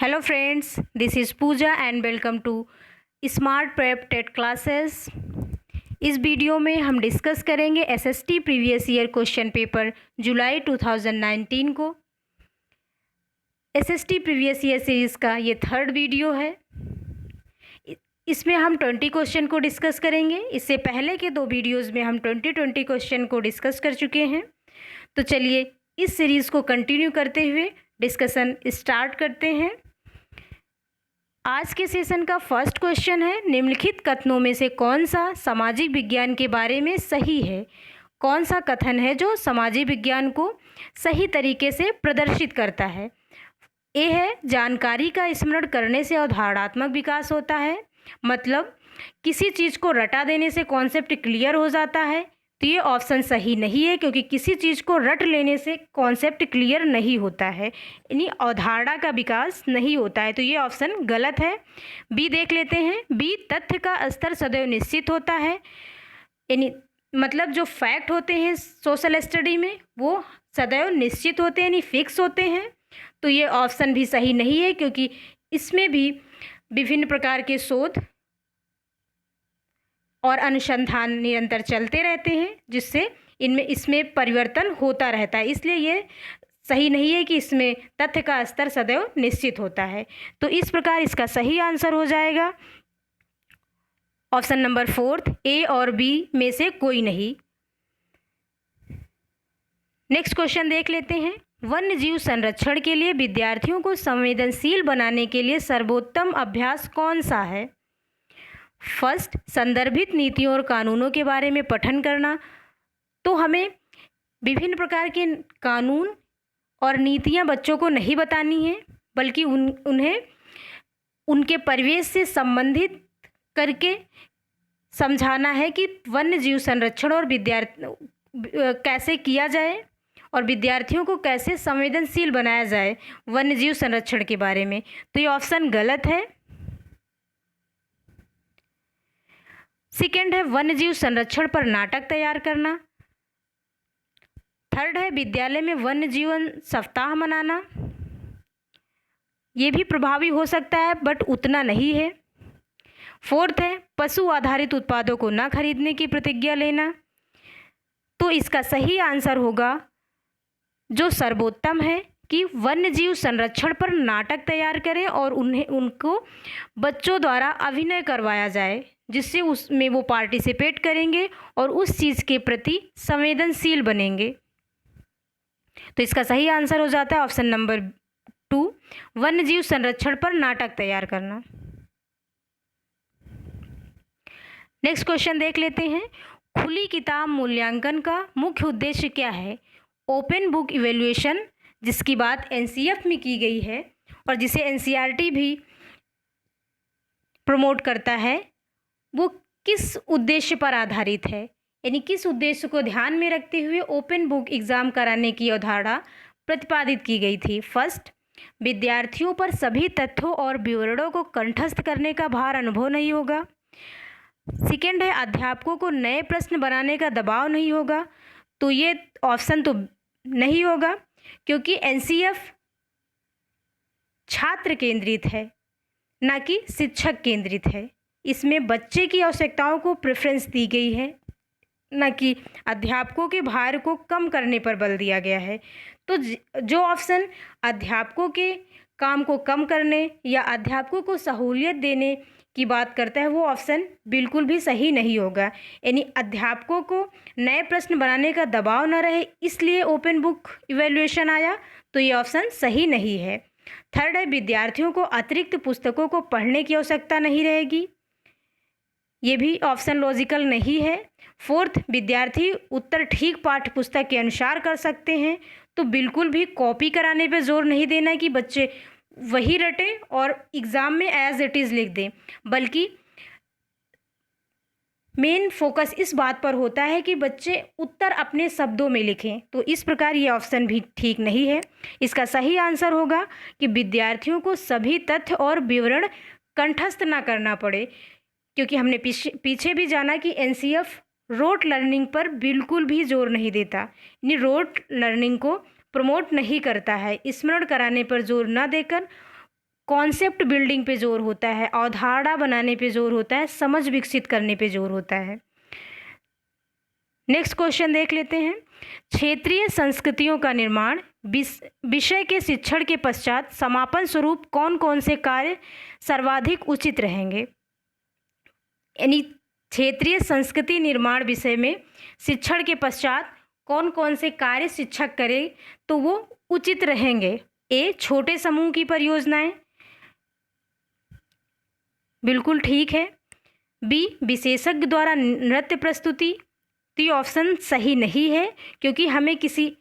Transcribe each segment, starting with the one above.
Hello friends, this is Pooja and welcome to Smart Prep TET classes। इस video में हम discuss करेंगे SST previous year question paper July 2019 को। SST previous year series का ये third video है। इसमें हम 20 क्वेश्चन को डिस्कस करेंगे। इससे पहले के दो वीडियोज़ में हम 20 क्वेश्चन को डिस्कस कर चुके हैं। तो चलिए इस सीरीज़ को कंटिन्यू करते हुए डिस्कशन स्टार्ट करते हैं। आज के सेशन का फर्स्ट क्वेश्चन है, निम्नलिखित कथनों में से कौन सा सामाजिक विज्ञान के बारे में सही है? कौन सा कथन है जो सामाजिक विज्ञान को सही तरीके से प्रदर्शित करता है? ए है, जानकारी का स्मरण करने से अवधारणात्मक विकास होता है। मतलब किसी चीज़ को रटा देने से कॉन्सेप्ट क्लियर हो जाता है। तो ये ऑप्शन सही नहीं है, क्योंकि किसी चीज़ को रट लेने से कॉन्सेप्ट क्लियर नहीं होता है, यानी अवधारणा का विकास नहीं होता है। तो ये ऑप्शन गलत है। बी देख लेते हैं। बी, तथ्य का स्तर सदैव निश्चित होता है, यानी मतलब जो फैक्ट होते हैं सोशल स्टडी में वो सदैव निश्चित होते हैं, यानी फिक्स होते हैं। तो ये ऑप्शन भी सही नहीं है, क्योंकि इसमें भी विभिन्न प्रकार के शोध और अनुसंधान निरंतर चलते रहते हैं, जिससे इसमें परिवर्तन होता रहता है। इसलिए ये सही नहीं है कि इसमें तथ्य का स्तर सदैव निश्चित होता है। तो इस प्रकार इसका सही आंसर हो जाएगा ऑप्शन नंबर 4, ए और बी में से कोई नहीं। नेक्स्ट क्वेश्चन देख लेते हैं। वन्य जीव संरक्षण के लिए विद्यार्थियों को संवेदनशील बनाने के लिए सर्वोत्तम अभ्यास कौन सा है? फर्स्ट, संदर्भित नीतियों और कानूनों के बारे में पठन करना। तो हमें विभिन्न प्रकार के कानून और नीतियां बच्चों को नहीं बतानी है, बल्कि उन्हें उनके परिवेश से संबंधित करके समझाना है कि वन्य जीव संरक्षण और कैसे किया जाए और विद्यार्थियों को कैसे संवेदनशील बनाया जाए वन्य जीव संरक्षण के बारे में। तो ये ऑप्शन गलत है। सेकेंड है, वन्य जीव संरक्षण पर नाटक तैयार करना। थर्ड है, विद्यालय में वन्य जीवन सप्ताह मनाना। ये भी प्रभावी हो सकता है, बट उतना नहीं है। फोर्थ है, पशु आधारित उत्पादों को न खरीदने की प्रतिज्ञा लेना। तो इसका सही आंसर होगा जो सर्वोत्तम है, कि वन्य जीव संरक्षण पर नाटक तैयार करें और उनको बच्चों द्वारा अभिनय करवाया जाए, जिससे उसमें वो पार्टिसिपेट करेंगे और उस चीज़ के प्रति संवेदनशील बनेंगे। तो इसका सही आंसर हो जाता है ऑप्शन नंबर 2, वन्य जीव संरक्षण पर नाटक तैयार करना। नेक्स्ट क्वेश्चन देख लेते हैं। खुली किताब मूल्यांकन का मुख्य उद्देश्य क्या है? ओपन बुक इवैल्यूएशन, जिसकी बात एनसीएफ में की गई है और जिसे एनसीईआरटी भी प्रमोट करता है, वो किस उद्देश्य पर आधारित है? यानी किस उद्देश्य को ध्यान में रखते हुए ओपन बुक एग्ज़ाम कराने की अवधारणा प्रतिपादित की गई थी? फर्स्ट, विद्यार्थियों पर सभी तथ्यों और विवरणों को कंठस्थ करने का भार अनुभव नहीं होगा। सेकेंड है, अध्यापकों को नए प्रश्न बनाने का दबाव नहीं होगा। तो ये ऑप्शन तो नहीं होगा, क्योंकि एनसीएफ छात्र केंद्रित है, ना कि शिक्षक केंद्रित है। इसमें बच्चे की आवश्यकताओं को प्रेफरेंस दी गई है, ना कि अध्यापकों के भार को कम करने पर बल दिया गया है। तो जो ऑप्शन अध्यापकों के काम को कम करने या अध्यापकों को सहूलियत देने की बात करता है, वो ऑप्शन बिल्कुल भी सही नहीं होगा। यानी अध्यापकों को नए प्रश्न बनाने का दबाव न रहे, इसलिए ओपन बुक इवैल्यूएशन आया। तो ये ऑप्शन सही नहीं है। थर्ड है, विद्यार्थियों को अतिरिक्त पुस्तकों को पढ़ने की आवश्यकता नहीं रहेगी। ये भी ऑप्शन लॉजिकल नहीं है। फोर्थ, विद्यार्थी उत्तर ठीक पाठ्य पुस्तक के अनुसार कर सकते हैं। तो बिल्कुल भी कॉपी कराने पे जोर नहीं देना कि बच्चे वही रटें और एग्ज़ाम में एज इट इज़ लिख दें, बल्कि मेन फोकस इस बात पर होता है कि बच्चे उत्तर अपने शब्दों में लिखें। तो इस प्रकार ये ऑप्शन भी ठीक नहीं है। इसका सही आंसर होगा कि विद्यार्थियों को सभी तथ्य और विवरण कंठस्थ ना करना पड़े, क्योंकि हमने पीछे भी जाना कि एनसीएफ रोट लर्निंग पर बिल्कुल भी जोर नहीं देता, यानी रोट लर्निंग को प्रमोट नहीं करता है। स्मरण कराने पर जोर न देकर कॉन्सेप्ट बिल्डिंग पे जोर होता है, अवधारणा बनाने पे जोर होता है, समझ विकसित करने पे जोर होता है। नेक्स्ट क्वेश्चन देख लेते हैं। क्षेत्रीय संस्कृतियों का निर्माण विषय के शिक्षण के पश्चात समापन स्वरूप कौन कौन से कार्य सर्वाधिक उचित रहेंगे। यानी क्षेत्रीय संस्कृति निर्माण विषय में शिक्षण के पश्चात कौन कौन से कार्य शिक्षक करें तो वो उचित रहेंगे। ए, छोटे समूह की परियोजनाएं, बिल्कुल ठीक है। बी, विशेषज्ञ द्वारा नृत्य प्रस्तुति, तो ये ऑप्शन सही नहीं है क्योंकि हमें किसी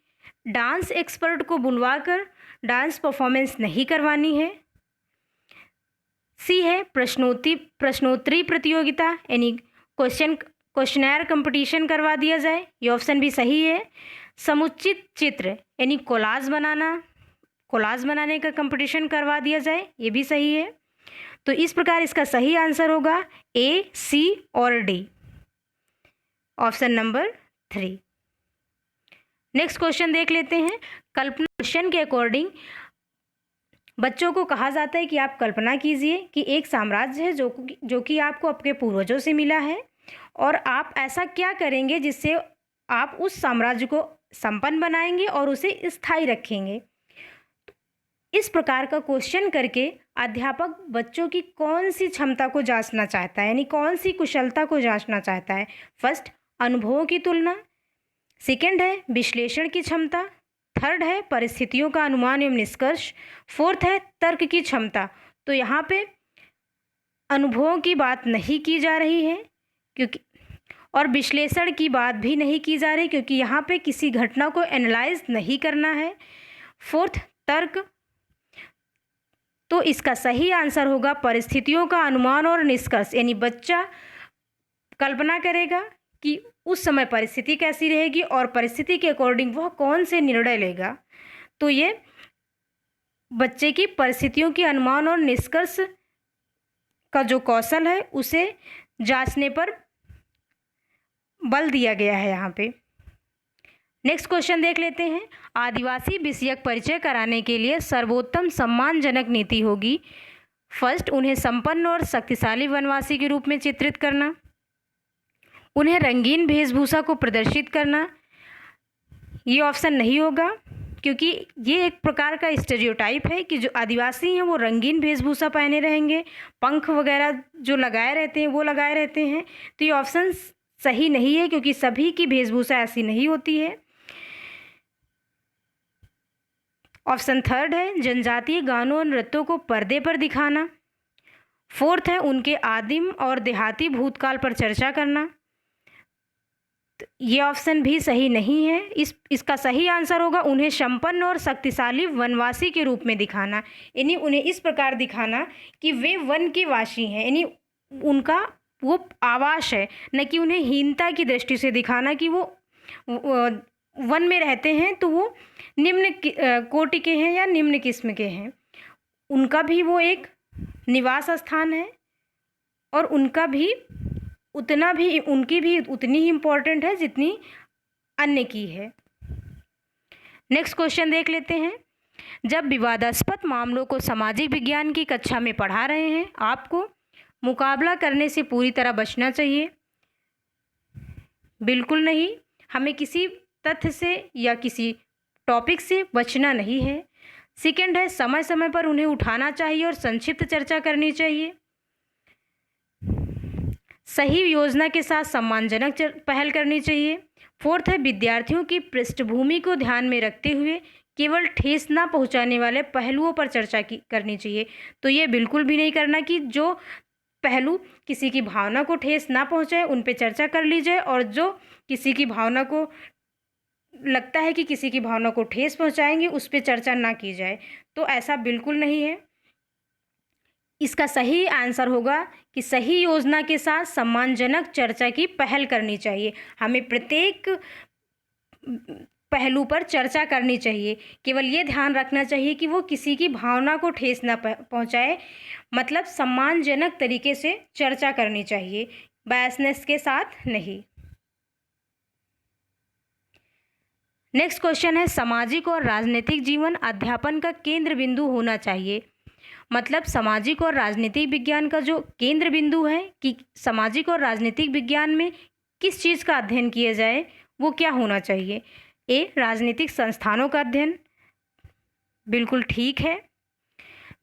डांस एक्सपर्ट को बुलवाकर डांस परफॉर्मेंस नहीं करवानी है। सी है, प्रश्नोत्तरी प्रतियोगिता यानी क्वेश्चनर कंपटीशन करवा दिया जाए, ये ऑप्शन भी सही है। समुचित चित्र यानी कोलाज बनाने का कंपटीशन करवा दिया जाए, ये भी सही है। तो इस प्रकार इसका सही आंसर होगा ए, सी और D, option number 3। Next question देख लेते हैं। कल्पना क्वेश्चन के अकॉर्डिंग बच्चों को कहा जाता है कि आप कल्पना कीजिए कि एक साम्राज्य है जो कि आपको अपने पूर्वजों से मिला है और आप ऐसा क्या करेंगे जिससे आप उस साम्राज्य को संपन्न बनाएंगे और उसे स्थायी रखेंगे। इस प्रकार का क्वेश्चन करके अध्यापक बच्चों की कौन सी क्षमता को जांचना चाहता है, यानी कौन सी कुशलता को जांचना चाहता है। फर्स्ट, अनुभवों की तुलना। सेकंड है विश्लेषण की क्षमता। थर्ड है परिस्थितियों का अनुमान एवं निष्कर्ष। फोर्थ है तर्क की क्षमता। तो यहाँ पे अनुभवों की बात नहीं की जा रही है क्योंकि और विश्लेषण की बात भी नहीं की जा रही क्योंकि यहाँ पे किसी घटना को एनालाइज नहीं करना है। फोर्थ, तर्क। तो इसका सही आंसर होगा परिस्थितियों का अनुमान और निष्कर्ष, यानी बच्चा कल्पना करेगा कि उस समय परिस्थिति कैसी रहेगी और परिस्थिति के अकॉर्डिंग वह कौन से निर्णय लेगा। तो ये बच्चे की परिस्थितियों की अनुमान और निष्कर्ष का जो कौशल है उसे जांचने पर बल दिया गया है यहाँ पे। नेक्स्ट क्वेश्चन देख लेते हैं। आदिवासी विषयक परिचय कराने के लिए सर्वोत्तम सम्मानजनक नीति होगी। फर्स्ट, उन्हें संपन्न और शक्तिशाली वनवासी के रूप में चित्रित करना। उन्हें रंगीन वेशभूषा को प्रदर्शित करना। ये ऑप्शन नहीं होगा क्योंकि ये एक प्रकार का स्टेरियोटाइप है कि जो आदिवासी हैं वो रंगीन वेशभूषा पहने रहेंगे, पंख वगैरह जो लगाए रहते हैं वो लगाए रहते हैं। तो ये ऑप्शन सही नहीं है क्योंकि सभी की वेशभूषा ऐसी नहीं होती है। ऑप्शन थर्ड है जनजातीय गानों और नृत्यों को पर्दे पर दिखाना। फोर्थ है उनके आदिम और देहाती भूतकाल पर चर्चा करना। ये ऑप्शन भी सही नहीं है। इसका सही आंसर होगा उन्हें संपन्न और शक्तिशाली वनवासी के रूप में दिखाना, यानी उन्हें इस प्रकार दिखाना कि वे वन के वासी हैं, यानी उनका वो आवास है, न कि उन्हें हीनता की दृष्टि से दिखाना कि वो वन में रहते हैं तो वो निम्न कोटि के हैं या निम्न किस्म के हैं। उनका भी वो एक निवास स्थान है और उनकी भी उतनी ही इम्पोर्टेंट है जितनी अन्य की है। नेक्स्ट क्वेश्चन देख लेते हैं। जब विवादास्पद मामलों को सामाजिक विज्ञान की कक्षा में पढ़ा रहे हैं, आपको मुकाबला करने से पूरी तरह बचना चाहिए। बिल्कुल नहीं, हमें किसी तथ्य से या किसी टॉपिक से बचना नहीं है। सेकंड है समय समय पर उन्हें उठाना चाहिए और संक्षिप्त चर्चा करनी चाहिए। सही योजना के साथ सम्मानजनक पहल करनी चाहिए। फोर्थ है विद्यार्थियों की पृष्ठभूमि को ध्यान में रखते हुए केवल ठेस ना पहुंचाने वाले पहलुओं पर चर्चा करनी चाहिए। तो ये बिल्कुल भी नहीं करना कि जो पहलू किसी की भावना को ठेस ना पहुंचाए उन पे चर्चा कर ली जाए और जो किसी की भावना को लगता है कि किसी की भावना को ठेस पहुंचाएंगे उस पे चर्चा ना की जाए। तो ऐसा बिल्कुल नहीं है। इसका सही आंसर होगा कि सही योजना के साथ सम्मानजनक चर्चा की पहल करनी चाहिए। हमें प्रत्येक पहलू पर चर्चा करनी चाहिए। केवल ये ध्यान रखना चाहिए कि वो किसी की भावना को ठेस ना पहुंचाए, मतलब सम्मानजनक तरीके से चर्चा करनी चाहिए, बायसनेस के साथ नहीं। नेक्स्ट क्वेश्चन है सामाजिक और राजनीतिक जीवन अध्यापन का केंद्र बिंदु होना चाहिए। मतलब सामाजिक और राजनीतिक विज्ञान का जो केंद्र बिंदु है कि सामाजिक और राजनीतिक विज्ञान में किस चीज़ का अध्ययन किया जाए, वो क्या होना चाहिए। ए, राजनीतिक संस्थानों का अध्ययन, बिल्कुल ठीक है।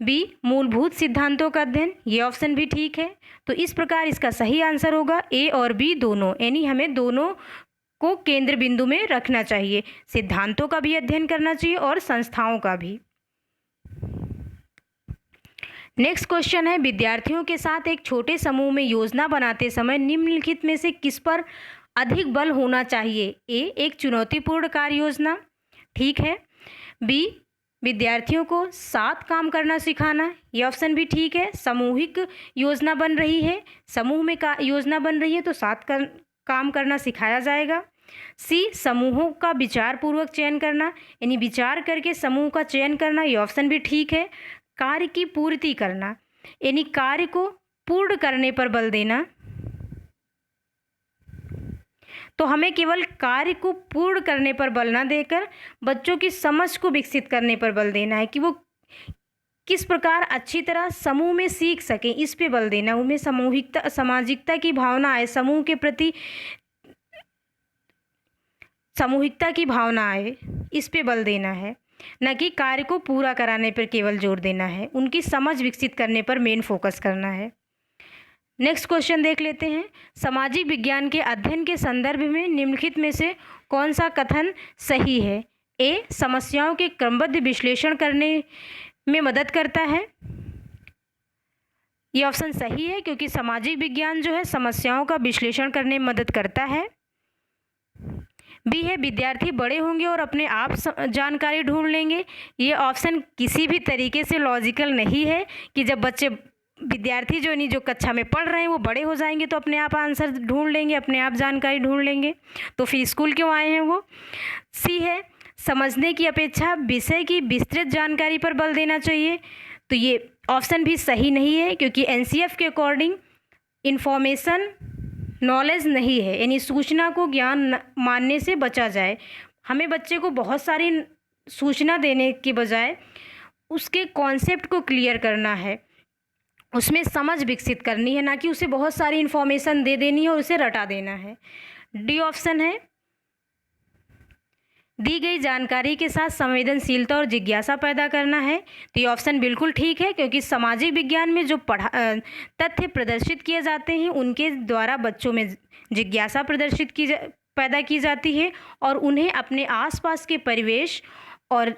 बी, मूलभूत सिद्धांतों का अध्ययन, ये ऑप्शन भी ठीक है। तो इस प्रकार इसका सही आंसर होगा ए और बी दोनों, यानी हमें दोनों को केंद्र बिंदु में रखना चाहिए। सिद्धांतों का भी अध्ययन करना चाहिए और संस्थाओं का भी। नेक्स्ट क्वेश्चन है, विद्यार्थियों के साथ एक छोटे समूह में योजना बनाते समय निम्नलिखित में से किस पर अधिक बल होना चाहिए। ए, एक चुनौतीपूर्ण कार्य योजना, ठीक है। बी, विद्यार्थियों को साथ काम करना सिखाना, ये ऑप्शन भी ठीक है। सामूहिक योजना बन रही है, समूह में योजना बन रही है तो साथ काम करना सिखाया जाएगा। सी, समूहों का विचार पूर्वक चयन करना, यानी विचार करके समूह का चयन करना, ये ऑप्शन भी ठीक है। कार्य की पूर्ति करना, यानी कार्य को पूर्ण करने पर बल देना। तो हमें केवल कार्य को पूर्ण करने पर बल ना देकर बच्चों की समझ को विकसित करने पर बल देना है कि वो किस प्रकार अच्छी तरह समूह में सीख सकें, इस पे बल देना। उनमें सामूहिकता, सामाजिकता की भावना आए, समूह के प्रति सामूहिकता की भावना आए, इस पे बल देना है, न कि कार्य को पूरा कराने पर केवल जोर देना है। उनकी समझ विकसित करने पर मेन फोकस करना है। नेक्स्ट क्वेश्चन देख लेते हैं, सामाजिक विज्ञान के अध्ययन के संदर्भ में निम्नलिखित में से कौन सा कथन सही है। ए, समस्याओं के क्रमबद्ध विश्लेषण करने में मदद करता है, ये ऑप्शन सही है क्योंकि सामाजिक विज्ञान जो है समस्याओं का विश्लेषण करने में मदद करता है। बी है, विद्यार्थी बड़े होंगे और अपने आप जानकारी ढूंढ लेंगे, ये ऑप्शन किसी भी तरीके से लॉजिकल नहीं है कि जब बच्चे विद्यार्थी जो कक्षा में पढ़ रहे हैं वो बड़े हो जाएंगे तो अपने आप आंसर ढूंढ लेंगे, अपने आप जानकारी ढूंढ लेंगे, तो फिर स्कूल क्यों आए हैं वो। सी है, समझने की अपेक्षा विषय की विस्तृत जानकारी पर बल देना चाहिए, तो ये ऑप्शन भी सही नहीं है क्योंकि एनसीएफ के अकॉर्डिंग इन्फॉर्मेशन नॉलेज नहीं है, यानी सूचना को ज्ञान मानने से बचा जाए। हमें बच्चे को बहुत सारी सूचना देने के बजाय उसके कॉन्सेप्ट को क्लियर करना है, उसमें समझ विकसित करनी है, ना कि उसे बहुत सारी इन्फॉर्मेशन दे देनी है और उसे रटा देना है। डी ऑप्शन है, दी गई जानकारी के साथ संवेदनशीलता और जिज्ञासा पैदा करना है, तो ये ऑप्शन बिल्कुल ठीक है क्योंकि सामाजिक विज्ञान में जो तथ्य प्रदर्शित किए जाते हैं उनके द्वारा बच्चों में जिज्ञासा पैदा की जाती है और उन्हें अपने आसपास के परिवेश और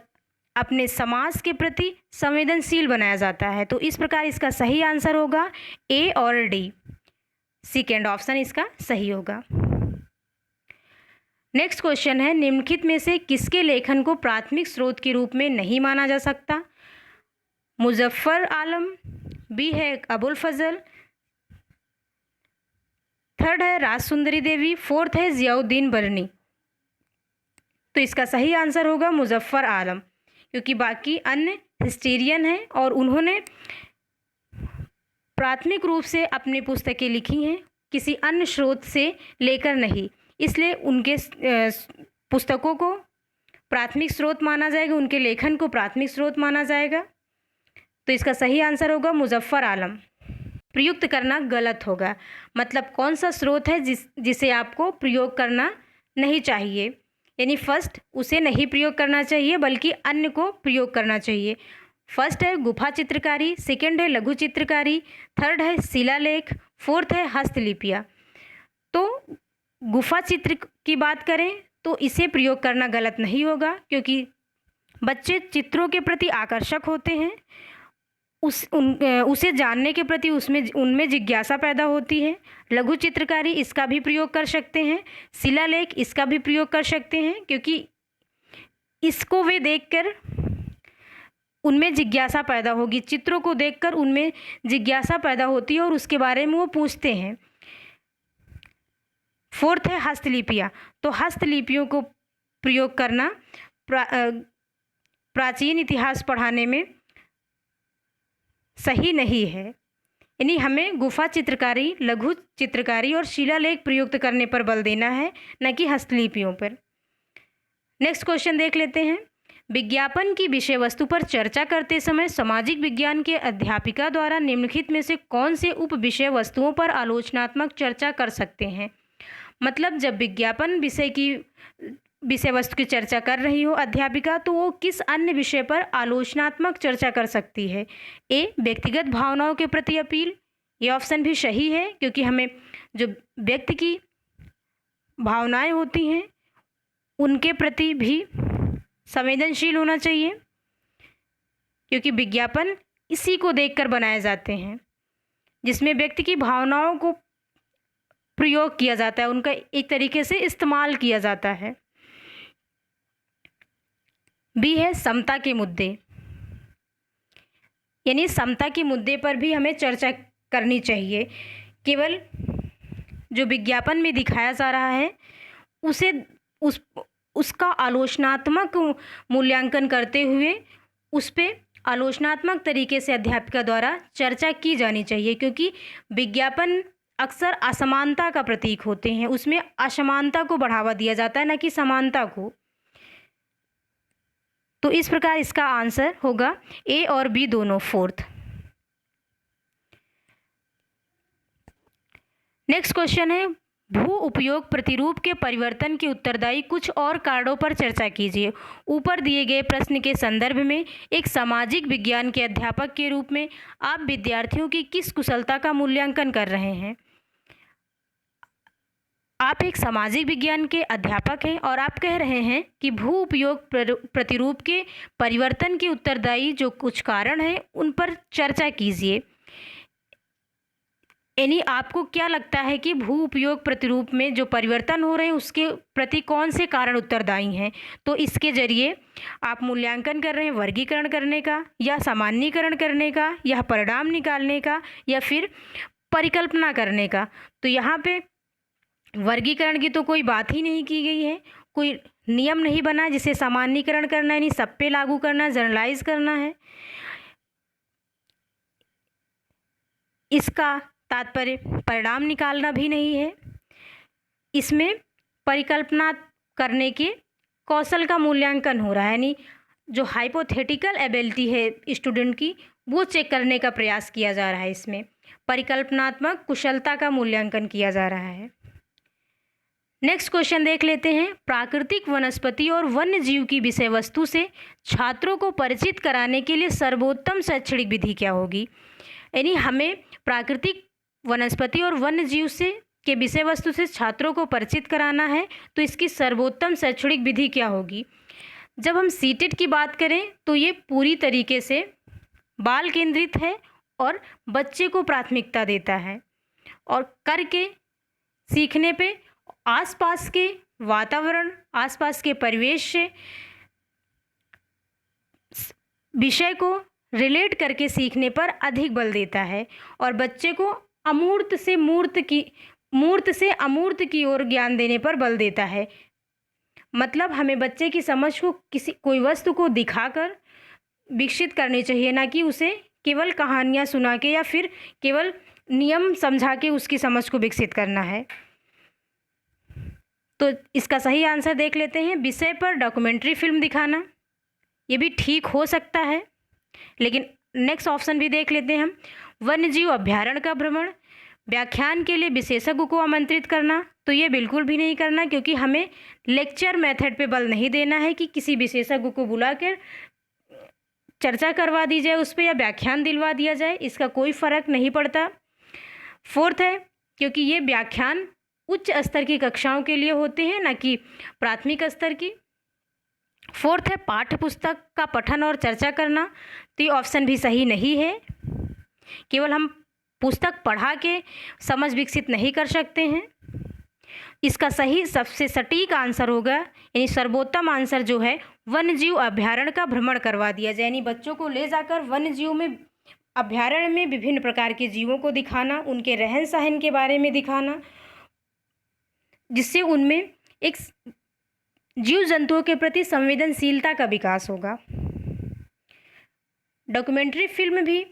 अपने समाज के प्रति संवेदनशील बनाया जाता है। तो इस प्रकार इसका सही आंसर होगा ए और डी, सेकेंड ऑप्शन इसका सही होगा। नेक्स्ट क्वेश्चन है, निम्नलिखित में से किसके लेखन को प्राथमिक स्रोत के रूप में नहीं माना जा सकता। मुजफ्फर आलम, बी है अबुल फजल, थर्ड है राज सुंदरी देवी, फोर्थ है जियाउद्दीन बरनी। तो इसका सही आंसर होगा मुजफ्फर आलम क्योंकि बाकी अन्य हिस्टेरियन हैं और उन्होंने प्राथमिक रूप से अपनी पुस्तकें लिखी हैं, किसी अन्य स्रोत से लेकर नहीं, इसलिए उनके पुस्तकों को प्राथमिक स्रोत माना जाएगा, उनके लेखन को प्राथमिक स्रोत माना जाएगा। तो इसका सही आंसर होगा मुजफ्फर आलम। प्रयुक्त करना गलत होगा, मतलब कौन सा स्रोत है जिसे आपको प्रयोग करना नहीं चाहिए, यानी फर्स्ट उसे नहीं प्रयोग करना चाहिए बल्कि अन्य को प्रयोग करना चाहिए। फर्स्ट है गुफा चित्रकारी, सेकंड है लघु चित्रकारी, थर्ड है शिलालेख, फोर्थ है हस्तलिपियाँ। तो गुफा चित्र की बात करें तो इसे प्रयोग करना गलत नहीं होगा क्योंकि बच्चे चित्रों के प्रति आकर्षक होते हैं, उसे जानने के प्रति उनमें जिज्ञासा पैदा होती है। लघु चित्रकारी इसका भी प्रयोग कर सकते हैं, शिलालेख इसका भी प्रयोग कर सकते हैं क्योंकि इसको वे देखकर उनमें जिज्ञासा पैदा होगी, चित्रों को देखकर उनमें जिज्ञासा पैदा होती है और उसके बारे में वो पूछते हैं। फोर्थ है हस्तलिपियाँ, तो हस्तलिपियों को प्रयोग करना प्राचीन इतिहास पढ़ाने में सही नहीं है, यानी हमें गुफा चित्रकारी, लघु चित्रकारी और शिलालेख प्रयुक्त करने पर बल देना है, न कि हस्तलिपियों पर। नेक्स्ट क्वेश्चन देख लेते हैं, विज्ञापन की विषय वस्तु पर चर्चा करते समय सामाजिक विज्ञान के अध्यापिका द्वारा निम्नलिखित में से कौन से उप विषय वस्तुओं पर आलोचनात्मक चर्चा कर सकते हैं। मतलब जब विज्ञापन विषय वस्तु की चर्चा कर रही हो अध्यापिका, तो वो किस अन्य विषय पर आलोचनात्मक चर्चा कर सकती है। ए, व्यक्तिगत भावनाओं के प्रति अपील। ये ऑप्शन भी सही है, क्योंकि हमें जो व्यक्ति की भावनाएं होती हैं उनके प्रति भी संवेदनशील होना चाहिए, क्योंकि विज्ञापन इसी को देखकर बनाए जाते हैं जिसमें व्यक्ति की भावनाओं को प्रयोग किया जाता है, उनका एक तरीके से इस्तेमाल किया जाता है। बी है समता के मुद्दे, यानी समता के मुद्दे पर भी हमें चर्चा करनी चाहिए। केवल जो विज्ञापन में दिखाया जा रहा है उसका आलोचनात्मक मूल्यांकन करते हुए उस पे आलोचनात्मक तरीके से अध्यापिका द्वारा चर्चा की जानी चाहिए, क्योंकि विज्ञापन अक्सर असमानता का प्रतीक होते हैं। उसमें असमानता को बढ़ावा दिया जाता है, न कि समानता को। तो इस प्रकार इसका आंसर होगा ए और बी दोनों, फोर्थ। नेक्स्ट क्वेश्चन है, भू उपयोग प्रतिरूप के परिवर्तन के उत्तरदायी कुछ और कारणों पर चर्चा कीजिए। ऊपर दिए गए प्रश्न के संदर्भ में एक सामाजिक विज्ञान के अध्यापक के रूप में आप विद्यार्थियों की किस कुशलता का मूल्यांकन कर रहे हैं। आप एक सामाजिक विज्ञान के अध्यापक हैं और आप कह रहे हैं कि भू उपयोग प्रतिरूप के परिवर्तन के उत्तरदायी जो कुछ कारण हैं उन पर चर्चा कीजिए। यानी आपको क्या लगता है कि भू उपयोग प्रतिरूप में जो परिवर्तन हो रहे हैं उसके प्रति कौन से कारण उत्तरदायी हैं। तो इसके जरिए आप मूल्यांकन कर रहे हैं वर्गीकरण करने का, या सामान्यीकरण करने का, या परिणाम निकालने का, या फिर परिकल्पना करने का। तो यहाँ पे वर्गीकरण की तो कोई बात ही नहीं की गई है, कोई नियम नहीं बना है जिसे सामान्यीकरण करना है, यानी सब पे लागू करना है, जनरलाइज करना है। इसका तात्पर्य परिणाम निकालना भी नहीं है। इसमें परिकल्पना करने के कौशल का मूल्यांकन हो रहा है, यानी जो हाइपोथेटिकल एबिलिटी है स्टूडेंट की वो चेक करने का प्रयास किया जा रहा है। इसमें परिकल्पनात्मक कुशलता का मूल्यांकन किया जा रहा है। नेक्स्ट क्वेश्चन देख लेते हैं, प्राकृतिक वनस्पति और वन्य जीव की विषय वस्तु से छात्रों को परिचित कराने के लिए सर्वोत्तम शैक्षणिक विधि क्या होगी। यानी हमें प्राकृतिक वनस्पति और वन्य जीव के विषय वस्तु से छात्रों को परिचित कराना है, तो इसकी सर्वोत्तम शैक्षणिक विधि क्या होगी। जब हम सीटेट की बात करें तो ये पूरी तरीके से बाल केंद्रित है और बच्चे को प्राथमिकता देता है, और करके सीखने पे आसपास के वातावरण, आसपास के परिवेश से विषय को रिलेट करके सीखने पर अधिक बल देता है, और बच्चे को मूर्त से अमूर्त की ओर ज्ञान देने पर बल देता है। मतलब हमें बच्चे की समझ को कोई वस्तु को दिखाकर विकसित करनी चाहिए, ना कि उसे केवल कहानियाँ सुना के या फिर केवल नियम समझा के उसकी समझ को विकसित करना है। तो इसका सही आंसर देख लेते हैं, विषय पर डॉक्यूमेंट्री फिल्म दिखाना। ये भी ठीक हो सकता है, लेकिन नेक्स्ट ऑप्शन भी देख लेते हैं हम, वन्यजीव अभ्यारण्य का भ्रमण, व्याख्यान के लिए विशेषज्ञ को आमंत्रित करना। तो ये बिल्कुल भी नहीं करना, क्योंकि हमें लेक्चर मेथड पे बल नहीं देना है कि किसी विशेषज्ञ को बुलाकर चर्चा करवा दी जाए उस पर, या व्याख्यान दिलवा दिया जाए, इसका कोई फ़र्क नहीं पड़ता। फोर्थ है, क्योंकि ये व्याख्यान उच्च स्तर की कक्षाओं के लिए होते हैं, ना कि प्राथमिक स्तर की। फोर्थ है, पाठ्य पुस्तक का पठन और चर्चा करना। तो ये ऑप्शन भी सही नहीं है, केवल हम पुस्तक पढ़ा के समझ विकसित नहीं कर सकते हैं। इसका सही सबसे सटीक आंसर होगा, यानी सर्वोत्तम आंसर जो है, वन्यजीव अभ्यारण्य का भ्रमण करवा दिया जाए, यानी बच्चों को ले जाकर वन्यजीव में अभ्यारण्य में विभिन्न प्रकार के जीवों को दिखाना, उनके रहन सहन के बारे में दिखाना, जिससे उनमें एक जीव जंतुओं के प्रति संवेदनशीलता का विकास होगा। डॉक्यूमेंट्री फिल्म भी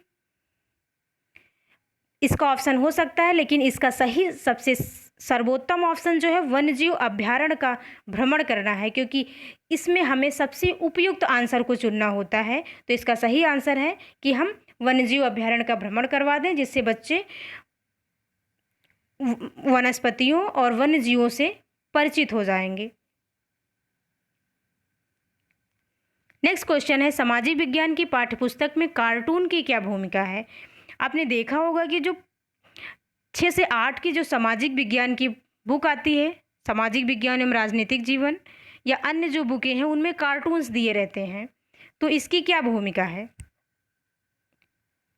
इसका ऑप्शन हो सकता है, लेकिन इसका सही सबसे सर्वोत्तम ऑप्शन जो है वन्यजीव अभ्यारण्य का भ्रमण करना है, क्योंकि इसमें हमें सबसे उपयुक्त आंसर को चुनना होता है। तो इसका सही आंसर है कि हम वन्यजीव अभ्यारण्य का भ्रमण करवा दें, जिससे बच्चे वनस्पतियों और वन्यजीवों से परिचित हो जाएंगे। नेक्स्ट क्वेश्चन है, सामाजिक विज्ञान की पाठ्यपुस्तक में कार्टून की क्या भूमिका है। आपने देखा होगा कि जो 6 से 8 की जो सामाजिक विज्ञान की बुक आती है, सामाजिक विज्ञान एवं राजनीतिक जीवन या अन्य जो बुकें हैं उनमें कार्टून्स दिए रहते हैं। तो इसकी क्या भूमिका है।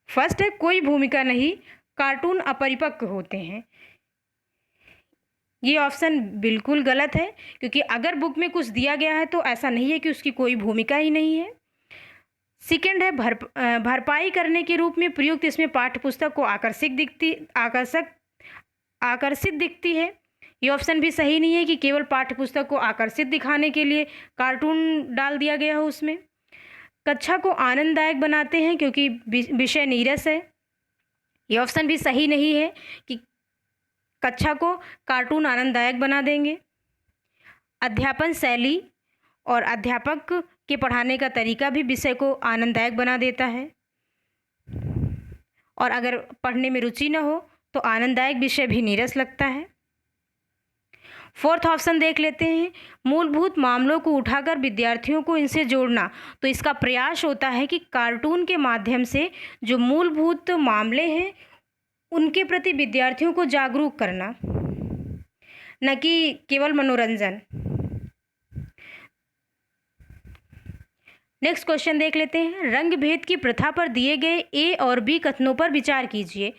फर्स्ट है कोई भूमिका नहीं, कार्टून अपरिपक्व होते हैं। ये ऑप्शन बिल्कुल गलत है, क्योंकि अगर बुक में कुछ दिया गया है तो ऐसा नहीं है कि उसकी कोई भूमिका ही नहीं है। सेकेंड है भरपाई करने के रूप में प्रयुक्त, इसमें पाठ्यपुस्तक को आकर्षित दिखती है। ये ऑप्शन भी सही नहीं है कि केवल पाठ्यपुस्तक को आकर्षित दिखाने के लिए कार्टून डाल दिया गया हो उसमें। कक्षा को आनंददायक बनाते हैं क्योंकि विषय नीरस है। ये ऑप्शन भी सही नहीं है कि कक्षा को कार्टून आनंददायक बना देंगे। अध्यापन शैली और अध्यापक के पढ़ाने का तरीका भी विषय को आनंददायक बना देता है, और अगर पढ़ने में रुचि न हो तो आनंददायक विषय भी नीरस लगता है। फोर्थ ऑप्शन देख लेते हैं, मूलभूत मामलों को उठाकर विद्यार्थियों को इनसे जोड़ना। तो इसका प्रयास होता है कि कार्टून के माध्यम से जो मूलभूत मामले हैं उनके प्रति विद्यार्थियों को जागरूक करना, न कि केवल मनोरंजन। नेक्स्ट क्वेश्चन देख लेते हैं, रंग भेद की प्रथा पर दिए गए ए और बी कथनों पर विचार कीजिए।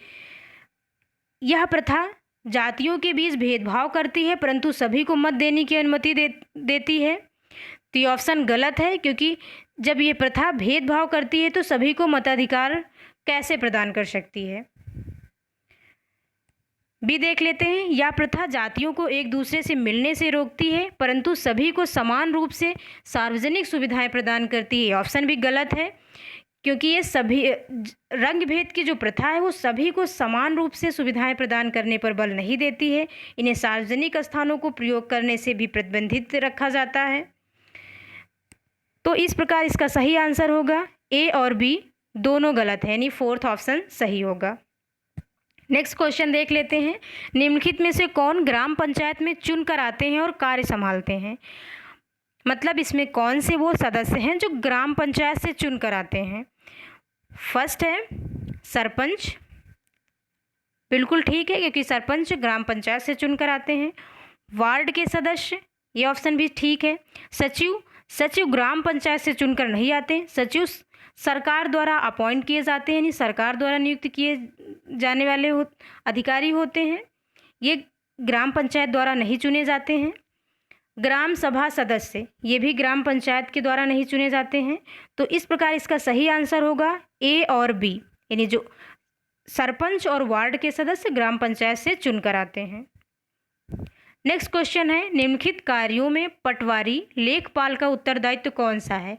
यह प्रथा जातियों के बीच भेदभाव करती है परंतु सभी को मत देने की अनुमति देती है। तो ये ऑप्शन गलत है, क्योंकि जब ये प्रथा भेदभाव करती है तो सभी को मताधिकार कैसे प्रदान कर सकती है। बी देख लेते हैं, यह प्रथा जातियों को एक दूसरे से मिलने से रोकती है परंतु सभी को समान रूप से सार्वजनिक सुविधाएं प्रदान करती है। ऑप्शन भी गलत है, क्योंकि ये सभी रंग भेद की जो प्रथा है वो सभी को समान रूप से सुविधाएं प्रदान करने पर बल नहीं देती है। इन्हें सार्वजनिक स्थानों को प्रयोग करने से भी प्रतिबंधित रखा जाता है। तो इस प्रकार इसका सही आंसर होगा ए और बी दोनों गलत है, यानी फोर्थ ऑप्शन सही होगा। नेक्स्ट क्वेश्चन देख लेते हैं, निम्नलिखित में से कौन ग्राम पंचायत में चुन कर आते हैं और कार्य संभालते हैं। मतलब इसमें कौन से वो सदस्य हैं जो ग्राम पंचायत से चुन कर आते हैं। फर्स्ट है सरपंच, बिल्कुल ठीक है, क्योंकि सरपंच ग्राम पंचायत से चुन कर आते हैं। वार्ड के सदस्य, ये ऑप्शन भी ठीक है। सचिव ग्राम पंचायत से चुनकर नहीं आते, सचिव सरकार द्वारा अपॉइंट किए जाते हैं, यानी सरकार द्वारा नियुक्त किए जाने वाले अधिकारी होते हैं, ये ग्राम पंचायत द्वारा नहीं चुने जाते हैं। ग्राम सभा सदस्य, ये भी ग्राम पंचायत के द्वारा नहीं चुने जाते हैं। तो इस प्रकार इसका सही आंसर होगा ए और बी, यानी जो सरपंच और वार्ड के सदस्य ग्राम पंचायत से चुनकर आते हैं। नेक्स्ट क्वेश्चन है, निम्नलिखित कार्यों में पटवारी लेखपाल का उत्तरदायित्व कौन सा है।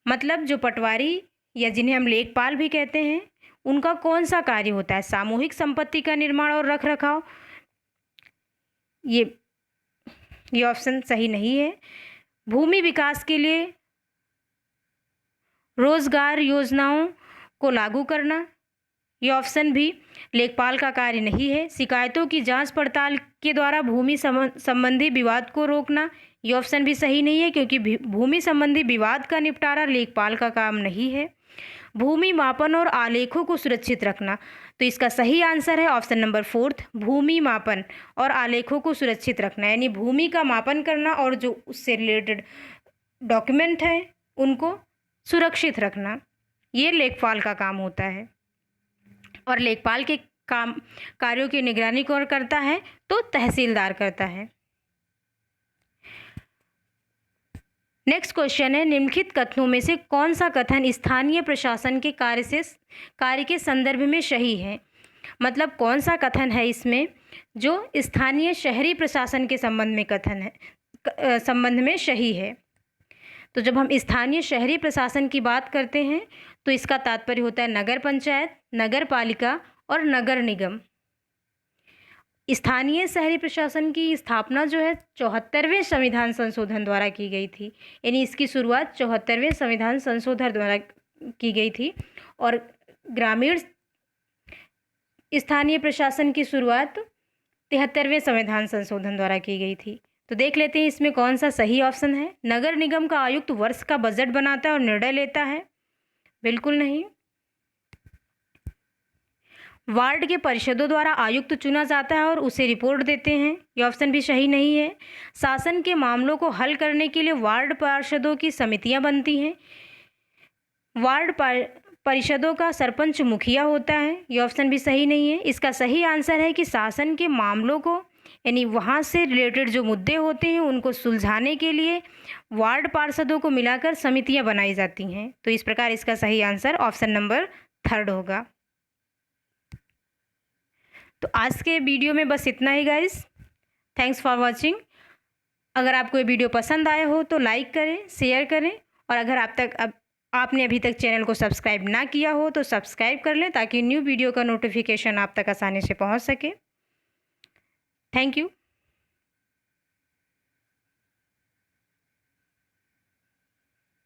मतलब जो पटवारी या जिन्हें हम लेखपाल भी कहते हैं उनका कौन सा कार्य होता है। सामूहिक संपत्ति का निर्माण और रख रखाव, ये ऑप्शन सही नहीं है। भूमि विकास के लिए रोजगार योजनाओं को लागू करना, ये ऑप्शन भी लेखपाल का कार्य नहीं है। शिकायतों की जांच पड़ताल के द्वारा भूमि संबंधी विवाद को रोकना, ये ऑप्शन भी सही नहीं है, क्योंकि भूमि संबंधी विवाद का निपटारा लेखपाल का काम नहीं है। भूमि मापन और आलेखों को सुरक्षित रखना, तो इसका सही आंसर है ऑप्शन नंबर फोर्थ, भूमि मापन और आलेखों को सुरक्षित रखना, यानी भूमि का मापन करना और जो उससे रिलेटेड डॉक्यूमेंट है उनको सुरक्षित रखना, ये लेखपाल का काम होता है। और लेखपाल के कार्यों की निगरानी कौन करता है, तो तहसीलदार करता है। नेक्स्ट क्वेश्चन है, निम्नलिखित कथनों में से कौन सा कथन स्थानीय प्रशासन के कार्य के संदर्भ में सही है। मतलब कौन सा कथन है इसमें जो स्थानीय शहरी प्रशासन के संबंध में सही है। तो जब हम स्थानीय शहरी प्रशासन की बात करते हैं तो इसका तात्पर्य होता है नगर पंचायत, नगर पालिका और नगर निगम। स्थानीय शहरी प्रशासन की स्थापना जो है 74वें संविधान संशोधन द्वारा की गई थी, यानी इसकी शुरुआत 74वें संविधान संशोधन द्वारा की गई थी। और ग्रामीण स्थानीय प्रशासन की शुरुआत 73वें संविधान संशोधन द्वारा की गई थी। तो देख लेते हैं इसमें कौन सा सही ऑप्शन है। नगर निगम का आयुक्त वर्ष का बजट बनाता है और निर्णय लेता है, बिल्कुल नहीं। वार्ड के परिषदों द्वारा आयुक्त चुना जाता है और उसे रिपोर्ट देते हैं, ये ऑप्शन भी सही नहीं है। शासन के मामलों को हल करने के लिए वार्ड पार्षदों की समितियां बनती हैं। वार्ड परिषदों का सरपंच मुखिया होता है, ये ऑप्शन भी सही नहीं है। इसका सही आंसर है कि शासन के मामलों को, यानी वहाँ से रिलेटेड जो मुद्दे होते हैं उनको सुलझाने के लिए वार्ड पार्षदों को मिलाकर समितियां बनाई जाती हैं। तो इस प्रकार इसका सही आंसर ऑप्शन नंबर 3 होगा। तो आज के वीडियो में बस इतना ही गाइस। Thanks for watching. अगर आपको ये वीडियो पसंद आया हो तो लाइक करें, शेयर करें, और अगर आपने अभी तक चैनल को सब्सक्राइब ना किया हो तो सब्सक्राइब कर लें ताकि न्यू वीडियो का नोटिफिकेशन आप तक आसानी से पहुंच सके। Thank you.